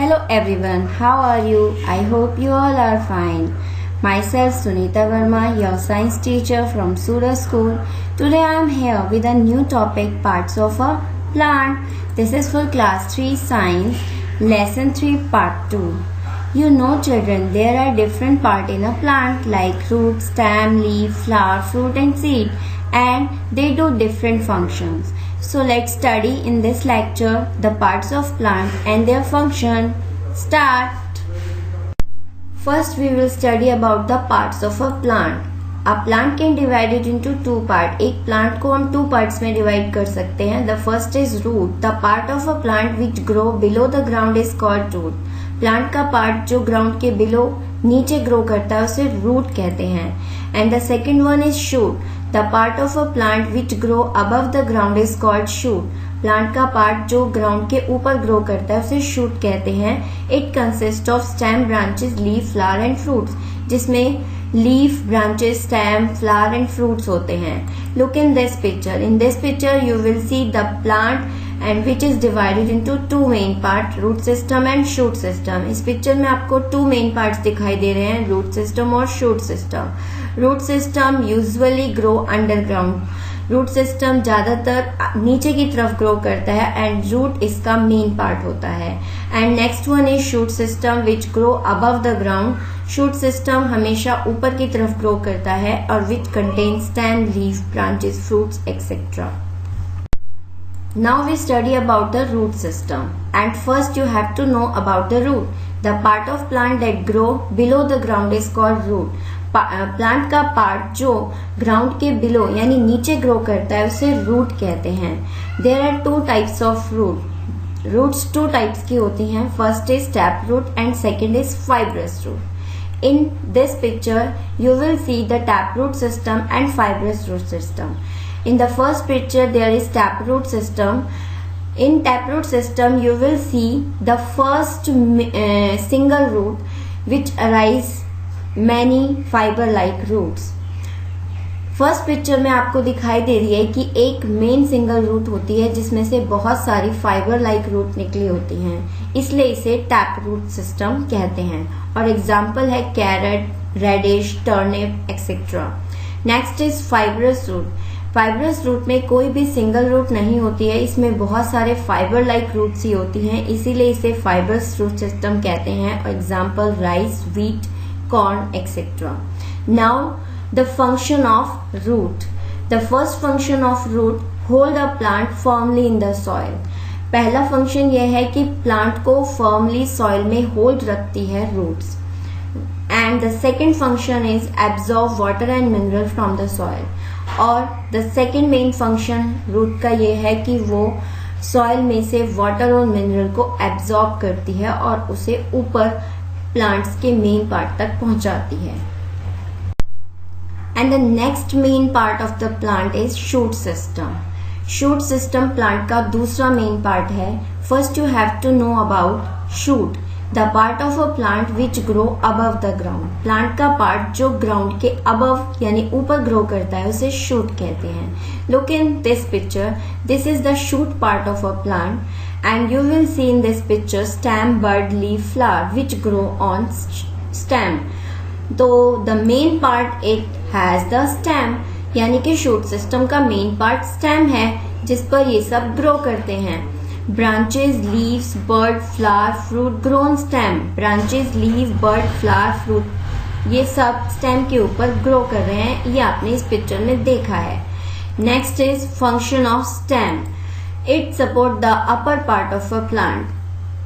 Hello everyone, how are you? I hope you all are fine. Myself Sunita Verma, your science teacher from Sura School. Today I am here with a new topic, parts of a plant. This is for class 3 science, lesson 3 part 2. You know children, there are different parts in a plant like root, stem, leaf, flower, fruit and seed, and they do different functions. So let's study in this lecture the parts of plant and their function. Start. First we will study about the parts of a plant. A plant can divide it into two parts. एक plant को हम two parts में divide कर सकते हैं. The first is root. The part of a plant which grow below the ground is called root. Plant का part जो ground के बिलो नीचे ग्रो करता है उसे रूट कहते हैं. And the second one is shoot. The part of a plant which grow above the ground is called shoot. Plant का पार्ट जो ग्राउंड के ऊपर ग्रो करता है उसे शूट कहते हैं. It consist of stem, branches, leaf, flower and fruits, जिसमें leaf, branches, stem, flower and fruits होते हैं. Look in this picture. In this picture you will see the plant and which is divided into two main parts, root system and shoot system. इस picture में आपको two main parts दिखाई दे रहे हैं, root system और shoot system. root system usually grow underground. root system ज्यादातर नीचे की तरफ ग्रो करता है एंड root इसका मेन पार्ट होता है. And next one is shoot system which grow above the ground. shoot system हमेशा ऊपर की तरफ ग्रो करता है और which contains stem, leaf, branches, fruits, etc. Now we study about the root system, and first you have to know about the root. The part of plant that grow below the ground is called root. Plant का part जो ground के below यानी नीचे grow करता है उसे root कहते हैं. There are two types of root. Roots two types की होती हैं. First is tap root and second is fibrous root. In this picture you will see the tap root system and fibrous root system. In the first picture there is taproot system. In taproot system you will see the first single root which arise many fiber like roots. First picture में आपको दिखाई दे रही है कि एक men single root होती है जिसमें से बहुत सारी फाइबर लाइक रूट निकली होती हैं, इसलिए इसे टैप रूट सिस्टम कहते हैं. और एग्जाम्पल है carrot, radish, turnip etcetera. Next is fibrous root. Fibrous root में कोई भी सिंगल रूट नहीं होती है, इसमें बहुत सारे फाइबर लाइक रूट्स ही होती हैं, इसीलिए इसे फाइब्रस रूट सिस्टम कहते हैं. और example rice, wheat, corn etcetera. Now the function of root. The first function of root, hold a plant firmly in the soil. पहला फंक्शन यह है कि प्लांट को फर्मली सॉइल में होल्ड रखती है roots. And the second function is absorb water and mineral from the soil. और the second main function root का ये है कि वो सॉइल में से वाटर और मिनरल को एब्जॉर्ब करती है और उसे ऊपर प्लांट्स के मेन पार्ट तक पहुंचाती है. And the next main part of the plant is shoot system. Shoot system plant का दूसरा मेन पार्ट है. First you have to know about shoot. The part of a plant which grow above the ground. Plant का part जो ground के above यानी ऊपर grow करता है उसे शूट कहते हैं. Look in this picture. This is the shoot part of a plant and you will see in this picture stem, bud, leaf, flower which grow on stem. तो the main part it has the stem, यानी कि shoot system का main part stem है जिस पर ये सब grow करते हैं. Branches, leaves, bud, flower, fruit grow on stem. Branches, leaf, bud, flower, fruit, ये सब स्टेम के ऊपर ग्रो कर रहे हैं, ये आपने इस पिक्चर में देखा है. Next is function of stem. It support the upper part of a plant.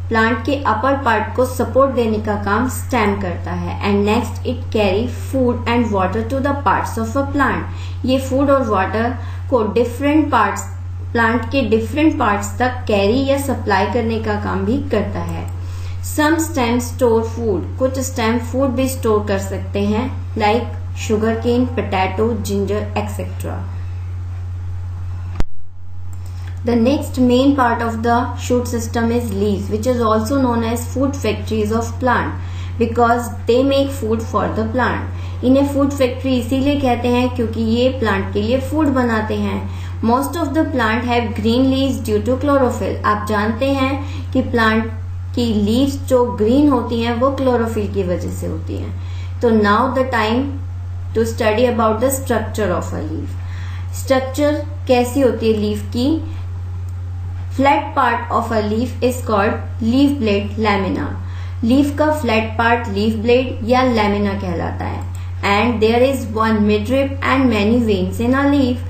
Plant के अपर पार्ट को सपोर्ट देने का काम स्टेम करता है. And next it carry food and water to the parts of a plant. ये food और water को डिफरेंट पार्ट्स, प्लांट के डिफरेंट पार्ट्स तक कैरी या सप्लाई करने का काम भी करता है. Some stem store food. कुछ स्टेम फूड भी स्टोर कर सकते हैं like sugarcane, potato, ginger etcetera. The next main part of the shoot system is leaves, which is also known as food factories of plant because they make food for the plant. इन्हें food factory इसीलिए कहते हैं क्योंकि ये plant के लिए food बनाते हैं. Most of the plant have green leaves due to chlorophyll. आप जानते हैं कि प्लांट कि लीव्स जो ग्रीन होती हैं वो क्लोरोफिल की वजह से होती हैं। तो now the time to study about the structure of a leaf. Structure कैसी होती है लीफ की? Flat part of a leaf is called leaf blade lamina. Leaf का फ्लैट पार्ट लीफ ब्लेड या लैमिना कहलाता है। And there is one midrib and many veins in a leaf.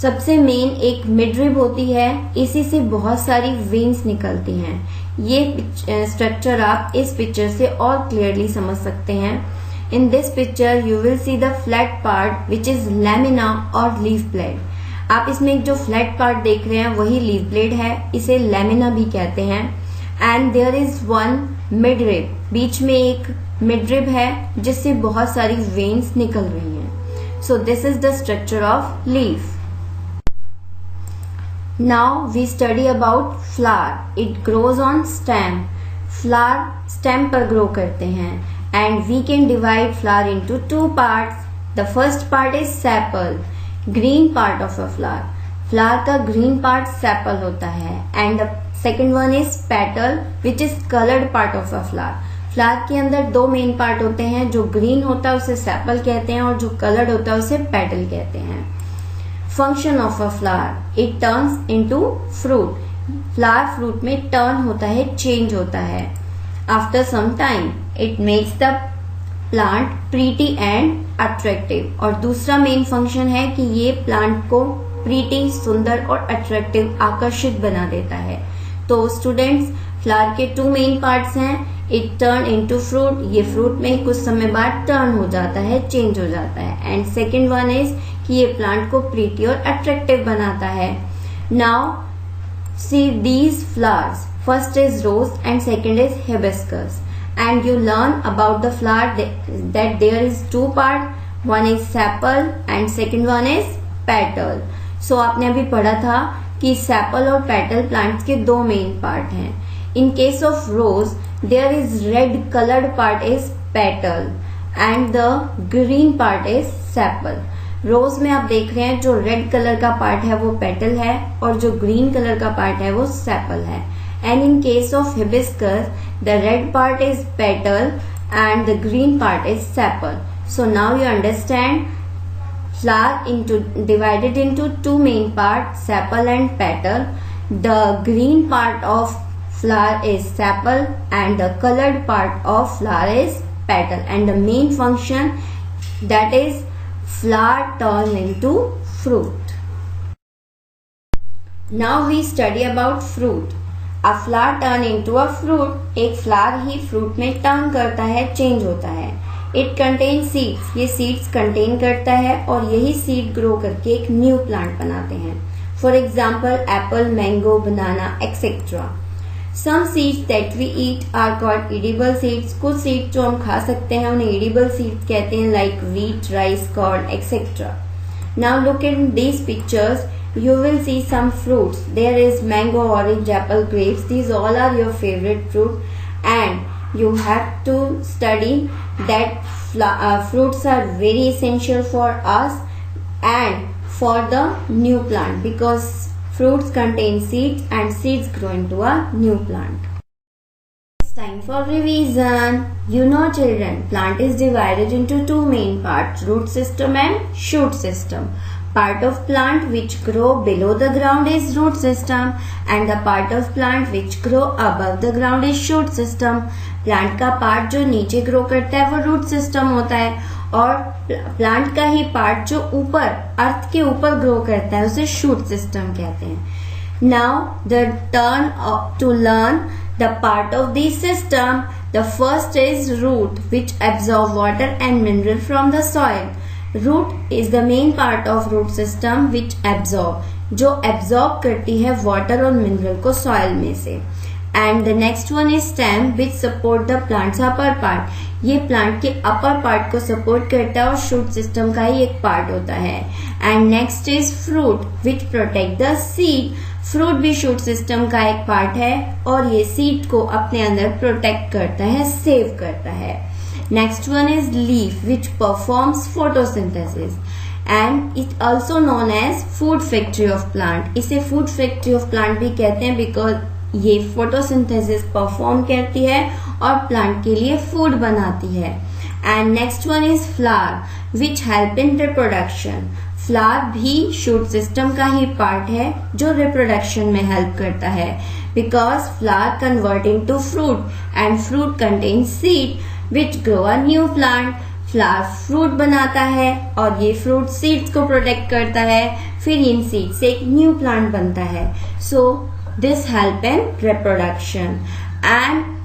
सबसे main एक मिडरिब होती है, इसी से बहुत सारी वेन्स निकलती हैं। ये स्ट्रक्चर आप इस पिक्चर से और क्लियरली समझ सकते हैं। इन this picture you will see the flat part which is lamina और लीफ ब्लेड। आप इसमें एक जो फ्लैट पार्ट देख रहे हैं वही लीफ ब्लेड है, इसे लैमिना भी कहते हैं। And there is one midrib, बीच में एक मिडरिब है जिससे बहुत सारी वेन्स निकल रही हैं। So this is the structure of leaf. Now we study about flower. It grows on stem. Flower stem पर grow करते हैं and we can divide flower into two parts. The first part is sepal, green part of a flower. Flower का green part sepal होता है and the second one is petal which is colored part of a flower. Flower के अंदर दो main part होते हैं, जो green होता है उसे सेपल कहते हैं और जो कलर्ड होता है उसे पेटल कहते हैं। Function of a flower, it turns into fruit. Flower fruit में टर्न होता है, चेंज होता है। After some time it makes the plant pretty and attractive. और दूसरा मेन फंक्शन है कि ये प्लांट को प्रीटी, सुंदर और अट्रैक्टिव, आकर्षित बना देता है। तो स्टूडेंट्स, फ्लावर के टू मेन पार्ट्स हैं। इट टर्न इनटू फ्रूट, ये फ्रूट में कुछ समय बाद टर्न हो जाता है, चेंज हो जाता है। एंड सेकेंड वन इज कि ये प्लांट को प्रीटी और अट्रैक्टिव बनाता है। Now see these flowers, first is rose and second is hibiscus. And you learn about the flower that there is two part, one is sepal and second one is petal. So आपने अभी पढ़ा था कि sepal और petal plants के दो main part हैं। In case of rose there is red coloured part is petal and the green part is sepal. Rose में आप देख रहे हैं जो रेड कलर का पार्ट है वो पेटल है और जो ग्रीन कलर का पार्ट है वो सेपल है। And in case of hibiscus the red part is petal and the green part is sepal. So now you understand flower divided into two main parts, sepal and petal. The green part of flower is sepal and the colored part of flower is petal. And the main function, that is flower turn into fruit. Now we study about fruit. A flower turn into a fruit. एक flower ही fruit में turn करता है, change होता है। It contain seeds, ये seeds contain करता है और यही सीड ग्रो करके एक न्यू प्लांट बनाते हैं। For example apple, mango, banana etcetera. Some seeds that we eat are called edible seeds. कुछ सीड्स जो हम खा सकते हैं उन्हें एडिबल सीड्स कहते हैं, like wheat, rice, corn etcetera. Now look in these pictures, you will see some fruits. There is mango, orange, apple, grapes. These all are your favorite fruit and you have to study that fruits are very essential for us and for the new plant because fruits contain seeds and seeds grow into a new plant. It's time for revision. You know children, plant is divided into two main parts, root system and shoot system. Part of plant which grow below the ground is root system and the part of plant which grow above the ground is shoot system. Plant का part जो नीचे grow करता है वो root system होता है और plant का ही पार्ट जो ऊपर अर्थ के ऊपर ग्रो करता है उसे शूट सिस्टम कहते हैं। Now the turn to learn the part of this system, the first is root which absorb water and mineral from the soil. Root is the main part of root system which absorb, जो absorb करती है water और mineral को soil में से। And the next one is stem which support the plant's upper part, ये plant के upper part को सपोर्ट करता है और शूट सिस्टम का ही एक पार्ट होता है। And next is fruit which protect the seed, fruit भी शूट सिस्टम का एक पार्ट है और ये सीड को अपने अंदर प्रोटेक्ट करता है, सेव करता है। Next one is leaf which performs photosynthesis and it also known as food factory of plant. इसे फूड फैक्ट्री ऑफ प्लांट भी कहते हैं बिकॉज ये फोटोसिंथेसिस परफॉर्म करती है और प्लांट के लिए फूड बनाती है। And next one is flower which help in reproduction. Flower भी शूट सिस्टम का ही पार्ट है जो रिप्रोडक्शन में हेल्प करता है, because flower convert into fruit and fruit contain seed which grow a new plant. Flower fruit बनाता है और ये फ्रूट सीड्स को प्रोटेक्ट करता है, फिर इन सीड से एक न्यू प्लांट बनता है। So this help in reproduction and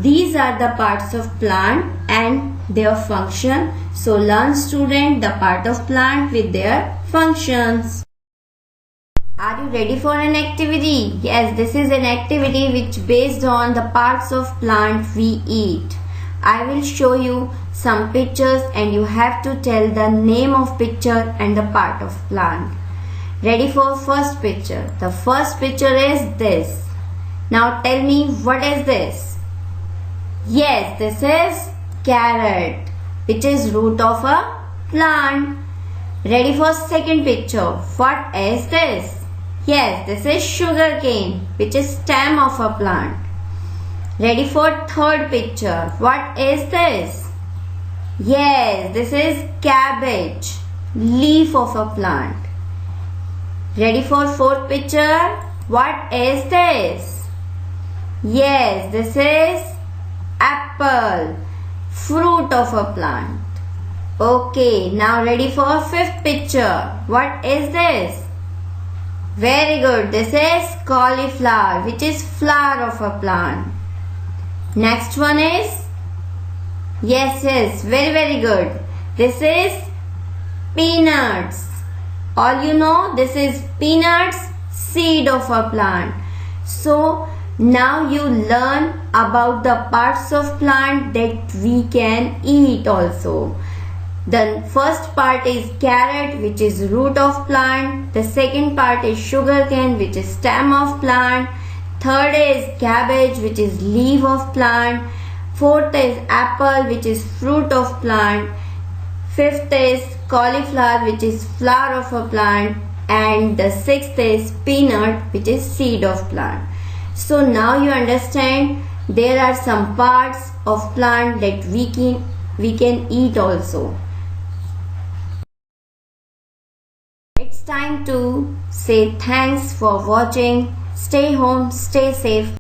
these are the parts of plant and their function. So learn student the part of plant with their functions. Are you ready for an activity? Yes, this is an activity which based on the parts of plant we eat. I will show you some pictures and you have to tell the name of picture and the part of plant. Ready for first picture? The first picture is this. Now tell me, what is this? Yes, this is carrot, which is root of a plant. Ready for second picture? What is this? Yes, this is sugarcane, which is stem of a plant. Ready for third picture? What is this? Yes, this is cabbage, leaf of a plant. Ready for fourth picture? What is this? Yes, this is apple, fruit of a plant. Okay, now ready for fifth picture. What is this? Very good. This is cauliflower, which is flower of a plant. Next one is, yes, very good. This is peanuts. All you know, this is peanuts, seed of a plant. So now you learn about the parts of plant that we can eat also. The first part is carrot, which is root of plant. The second part is sugarcane, which is stem of plant. Third is cabbage, which is leaf of plant. Fourth is apple, which is fruit of plant. Fifth is cauliflower, which is flower of a plant. And the sixth is peanut, which is seed of plant. So now you understand there are some parts of plant that we can eat also. It's time to say thanks for watching. Stay home, stay safe.